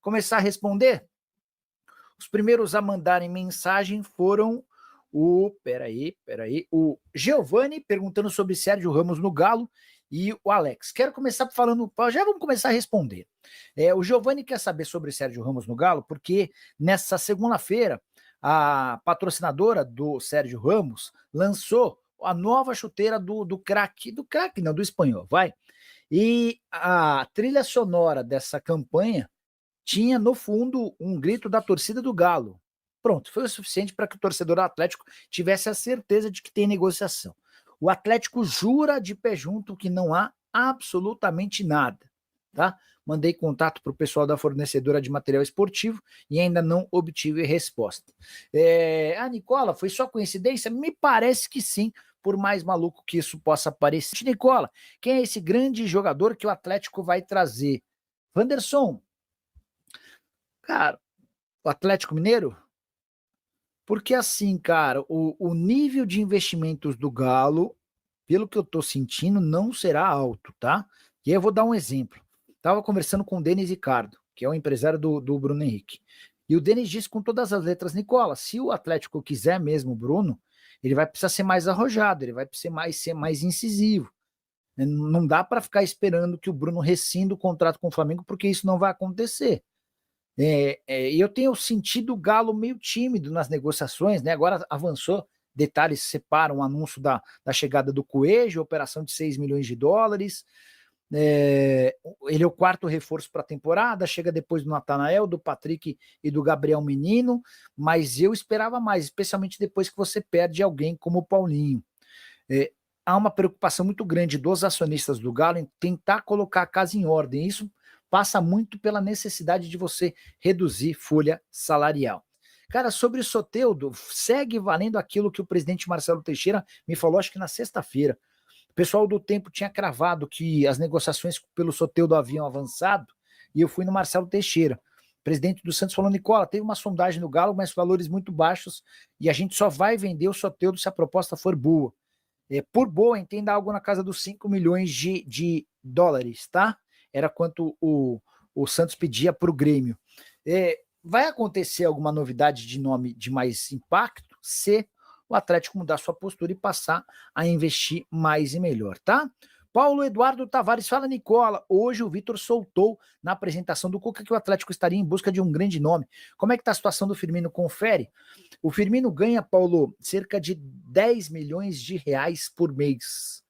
começar a responder? Os primeiros a mandarem mensagem foram o Giovanni perguntando sobre Sérgio Ramos no Galo e o Alex. Quero começar falando, já vamos começar a responder. O Giovanni quer saber sobre Sérgio Ramos no Galo, porque nessa segunda-feira a patrocinadora do Sérgio Ramos lançou a nova chuteira do craque, não, do espanhol, vai. E a trilha sonora dessa campanha tinha no fundo um grito da torcida do Galo. Pronto, foi o suficiente para que o torcedor do Atlético tivesse a certeza de que tem negociação. O Atlético jura de pé junto que não há absolutamente nada, tá? Mandei contato para o pessoal da fornecedora de material esportivo e ainda não obtive resposta. Nicola, foi só coincidência? Me parece que sim, por mais maluco que isso possa parecer. Nicola, quem é esse grande jogador que o Atlético vai trazer? Wanderson, cara, o Atlético Mineiro? Porque assim, cara, o nível de investimentos do Galo, pelo que eu tô sentindo, não será alto, tá? E aí eu vou dar um exemplo. Tava conversando com o Denis Ricardo, que é o empresário do Bruno Henrique. E o Denis disse com todas as letras, Nicola, se o Atlético quiser mesmo o Bruno, ele vai precisar ser mais arrojado, ele vai ser mais incisivo. Não dá para ficar esperando que o Bruno rescinda o contrato com o Flamengo, porque isso não vai acontecer. Eu tenho sentido o Galo meio tímido nas negociações, né? Agora avançou, detalhes separam o anúncio da chegada do Coelho, operação de 6 milhões de dólares. Ele é o quarto reforço para a temporada, chega depois do Natanael, do Patrick e do Gabriel Menino, mas eu esperava mais, especialmente depois que você perde alguém como o Paulinho. Há uma preocupação muito grande dos acionistas do Galo em tentar colocar a casa em ordem. Isso passa muito pela necessidade de você reduzir folha salarial. Cara, sobre o Soteldo, segue valendo aquilo que o presidente Marcelo Teixeira me falou, acho que na sexta-feira. O pessoal do Tempo tinha cravado que as negociações pelo Soteldo haviam avançado, e eu fui no Marcelo Teixeira. O presidente do Santos falou, Nicola, teve uma sondagem no Galo, mas valores muito baixos, e a gente só vai vender o Soteldo se a proposta for boa. Por boa, entenda algo na casa dos 5 milhões de dólares, tá? Era quanto o Santos pedia para o Grêmio. Vai acontecer alguma novidade de nome de mais impacto se o Atlético mudar sua postura e passar a investir mais e melhor, tá? Paulo Eduardo Tavares fala, Nicola, hoje o Vitor soltou na apresentação do Cuca que o Atlético estaria em busca de um grande nome. Como é que tá a situação do Firmino? Confere. O Firmino ganha, Paulo, cerca de 10 milhões de reais por mês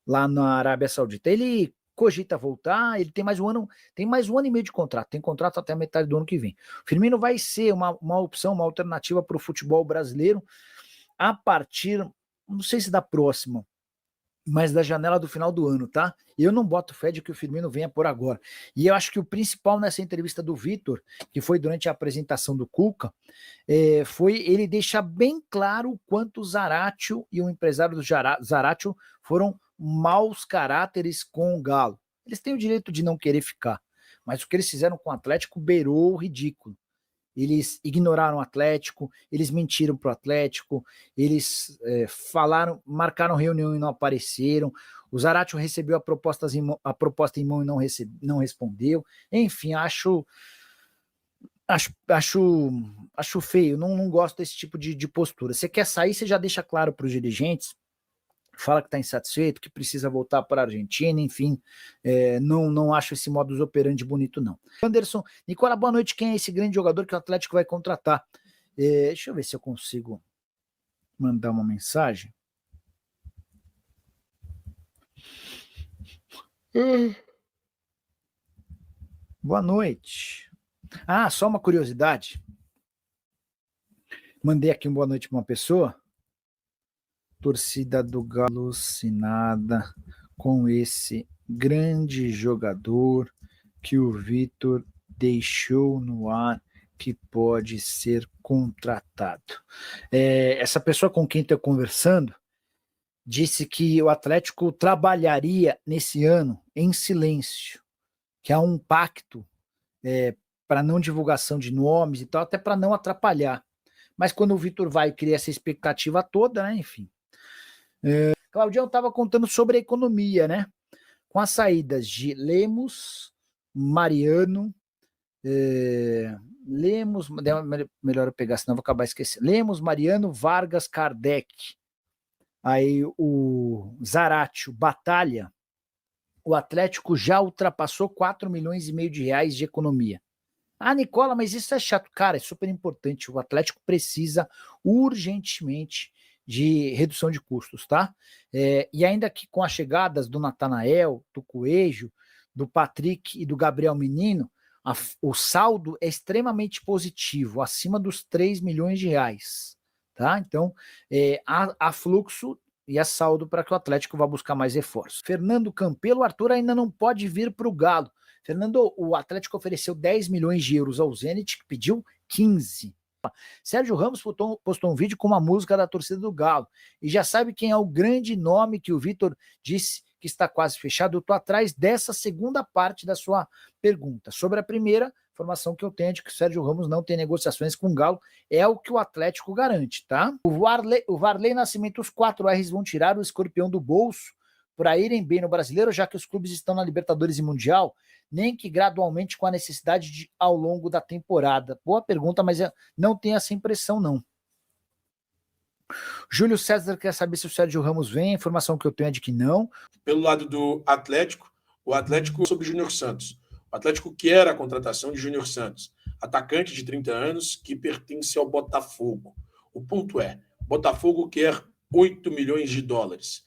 lá na Arábia Saudita. Ele cogita voltar, ele tem mais um ano e meio de contrato, tem contrato até a metade do ano que vem. O Firmino vai ser uma opção, uma alternativa para o futebol brasileiro a partir, não sei se da próxima, mas da janela do final do ano, tá? Eu não boto fé de que o Firmino venha por agora. E eu acho que o principal nessa entrevista do Vitor, que foi durante a apresentação do Cuca, foi ele deixar bem claro o quanto o Zaratio e o empresário do Zaratio foram maus caráteres com o Galo. Eles têm o direito de não querer ficar, mas o que eles fizeram com o Atlético beirou o ridículo. Eles ignoraram o Atlético, eles mentiram para o Atlético, eles marcaram reunião e não apareceram, o Zaratio recebeu a proposta em mão e não respondeu. Enfim, acho feio, não gosto desse tipo de postura. Você quer sair, você já deixa claro para os dirigentes, fala que está insatisfeito, que precisa voltar para a Argentina, enfim, não acho esse modus operandi bonito, não. Anderson, Nicola, boa noite, quem é esse grande jogador que o Atlético vai contratar? Deixa eu ver se eu consigo mandar uma mensagem. Boa noite. Só uma curiosidade. Mandei aqui uma boa noite para uma pessoa. Torcida do Galo alucinada com esse grande jogador que o Vitor deixou no ar que pode ser contratado. Essa pessoa com quem estou conversando disse que o Atlético trabalharia nesse ano em silêncio, que há um pacto para não divulgação de nomes e tal, até para não atrapalhar. Mas quando o Vitor vai criar essa expectativa toda, né, enfim. Claudião estava contando sobre a economia, né? Com as saídas de Lemos, Mariano, Lemos, melhor eu pegar, senão eu vou acabar esquecendo. Lemos, Mariano, Vargas, Kardec. Aí o Zaratio, Batalha. O Atlético já ultrapassou 4 milhões e meio de reais de economia. Ah, Nicola, mas isso é chato. Cara, é super importante. O Atlético precisa urgentemente de redução de custos, tá? E ainda que com as chegadas do Natanael, do Coelho, do Patrick e do Gabriel Menino, o saldo é extremamente positivo, acima dos 3 milhões de reais, tá? Então, há fluxo e há saldo para que o Atlético vá buscar mais reforços. Fernando Campelo, o Arthur ainda não pode vir para o Galo. Fernando, o Atlético ofereceu 10 milhões de euros ao Zenit, que pediu 15. Sérgio Ramos postou um vídeo com uma música da torcida do Galo. E já sabe quem é o grande nome que o Vitor disse que está quase fechado? Eu estou atrás dessa segunda parte da sua pergunta. Sobre a primeira, informação que eu tenho de que o Sérgio Ramos não tem negociações com o Galo, é o que o Atlético garante, tá? O Varley Nascimento, os 4 R's vão tirar o escorpião do bolso para irem bem no Brasileiro, já que os clubes estão na Libertadores e Mundial, nem que gradualmente com a necessidade de ao longo da temporada. Boa pergunta, mas eu não tenho essa impressão, não. Júlio César quer saber se o Sérgio Ramos vem, a informação que eu tenho é de que não. Pelo lado do Atlético, o Atlético sobre Júnior Santos. O Atlético quer a contratação de Júnior Santos, atacante de 30 anos que pertence ao Botafogo. O ponto é, Botafogo quer 8 milhões de dólares,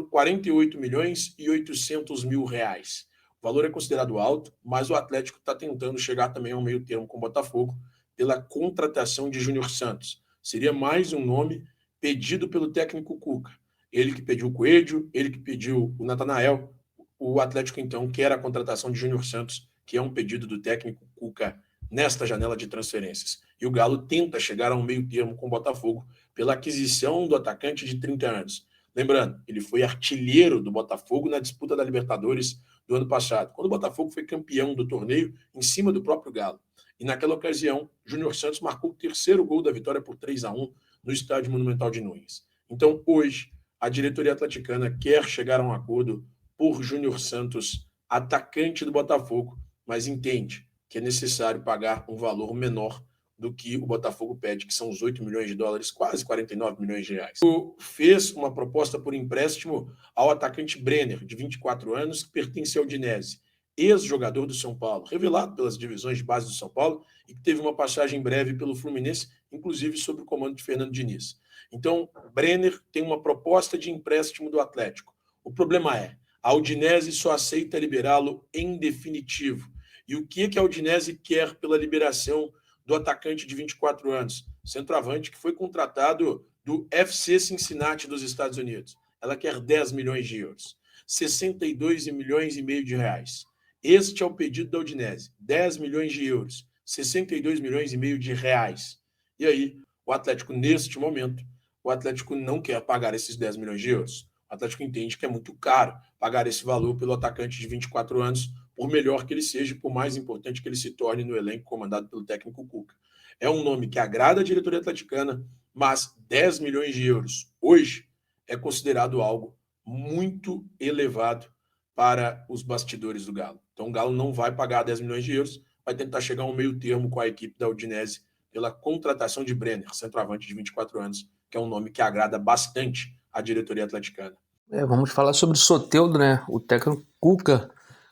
48 milhões e 800 mil reais. O valor é considerado alto, mas o Atlético está tentando chegar também ao meio termo com o Botafogo pela contratação de Júnior Santos. Seria mais um nome pedido pelo técnico Cuca. Ele que pediu o Coelho, ele que pediu o Natanael. O Atlético, então, quer a contratação de Júnior Santos, que é um pedido do técnico Cuca nesta janela de transferências. E o Galo tenta chegar a um meio termo com o Botafogo pela aquisição do atacante de 30 anos. Lembrando, ele foi artilheiro do Botafogo na disputa da Libertadores do ano passado, quando o Botafogo foi campeão do torneio em cima do próprio Galo. E naquela ocasião, Júnior Santos marcou o 3º gol da vitória por 3-1 no Estádio Monumental de Nunes. Então, hoje, a diretoria atleticana quer chegar a um acordo por Júnior Santos, atacante do Botafogo, mas entende que é necessário pagar um valor menor do que o Botafogo pede, que são os 8 milhões de dólares, quase 49 milhões de reais. O fez uma proposta por empréstimo ao atacante Brenner, de 24 anos, que pertence ao Udinese, ex-jogador do São Paulo, revelado pelas divisões de base do São Paulo e que teve uma passagem breve pelo Fluminense, inclusive sob o comando de Fernando Diniz. Então, Brenner tem uma proposta de empréstimo do Atlético. O problema é, a Udinese só aceita liberá-lo em definitivo. E o que a Udinese quer pela liberação do atacante de 24 anos? Centroavante que foi contratado do FC Cincinnati dos Estados Unidos. Ela quer 10 milhões de euros. 62 milhões e meio de reais. Este é o pedido da Udinese. 10 milhões de euros. 62 milhões e meio de reais. E aí, o Atlético, neste momento, o Atlético não quer pagar esses 10 milhões de euros. O Atlético entende que é muito caro pagar esse valor pelo atacante de 24 anos, por melhor que ele seja, por mais importante que ele se torne no elenco comandado pelo técnico Cuca. É um nome que agrada a diretoria atleticana, mas 10 milhões de euros hoje é considerado algo muito elevado para os bastidores do Galo. Então o Galo não vai pagar 10 milhões de euros, vai tentar chegar a um meio termo com a equipe da Udinese pela contratação de Brenner, centroavante de 24 anos, que é um nome que agrada bastante a diretoria atleticana. Vamos falar sobre o Soteldo, né? O técnico Cuca,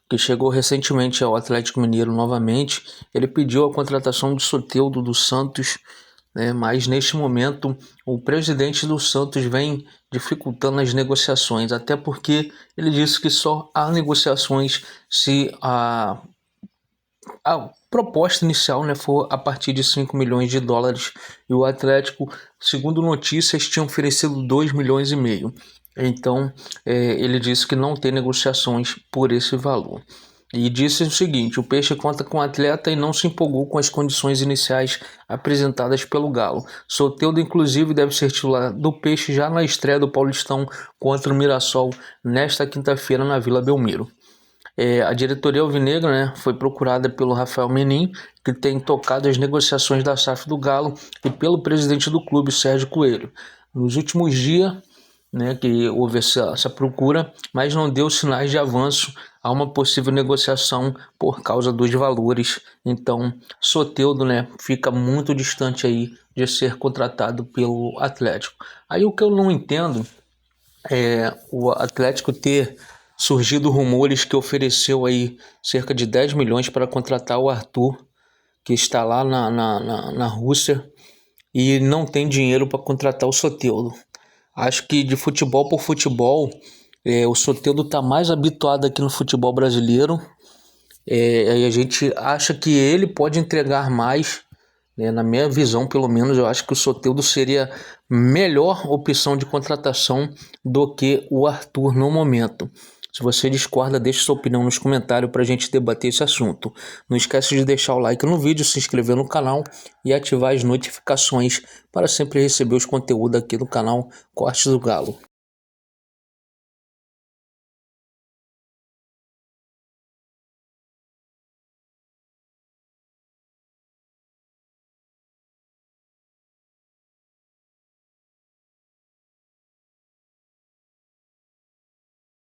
que chegou recentemente ao Atlético Mineiro novamente, ele pediu a contratação de Soteldo do Santos, né? Mas neste momento o presidente do Santos vem dificultando as negociações, até porque ele disse que só há negociações se a proposta inicial, né, for a partir de 5 milhões de dólares, e o Atlético, segundo notícias, tinha oferecido 2 milhões e meio. Então, ele disse que não tem negociações por esse valor. E disse o seguinte: o Peixe conta com o atleta e não se empolgou com as condições iniciais apresentadas pelo Galo. Soteldo, inclusive, deve ser titular do Peixe já na estreia do Paulistão contra o Mirassol nesta quinta-feira na Vila Belmiro. A diretoria alvinegra, né, foi procurada pelo Rafael Menin, que tem tocado as negociações da SAF do Galo, e pelo presidente do clube, Sérgio Coelho. Nos últimos dias, né, que houve essa procura, mas não deu sinais de avanço a uma possível negociação por causa dos valores. Então, Soteldo, né, fica muito distante aí de ser contratado pelo Atlético. Aí o que eu não entendo é o Atlético ter surgido rumores que ofereceu aí cerca de 10 milhões para contratar o Arthur, que está lá na Rússia, e não tem dinheiro para contratar o Soteldo. Acho que de futebol por futebol, o Soteldo está mais habituado aqui no futebol brasileiro. E a gente acha que ele pode entregar mais, né? Na minha visão, pelo menos, eu acho que o Soteldo seria melhor opção de contratação do que o Arthur no momento. Se você discorda, deixe sua opinião nos comentários para a gente debater esse assunto. Não esquece de deixar o like no vídeo, se inscrever no canal e ativar as notificações para sempre receber os conteúdos aqui do canal Cortes do Galo.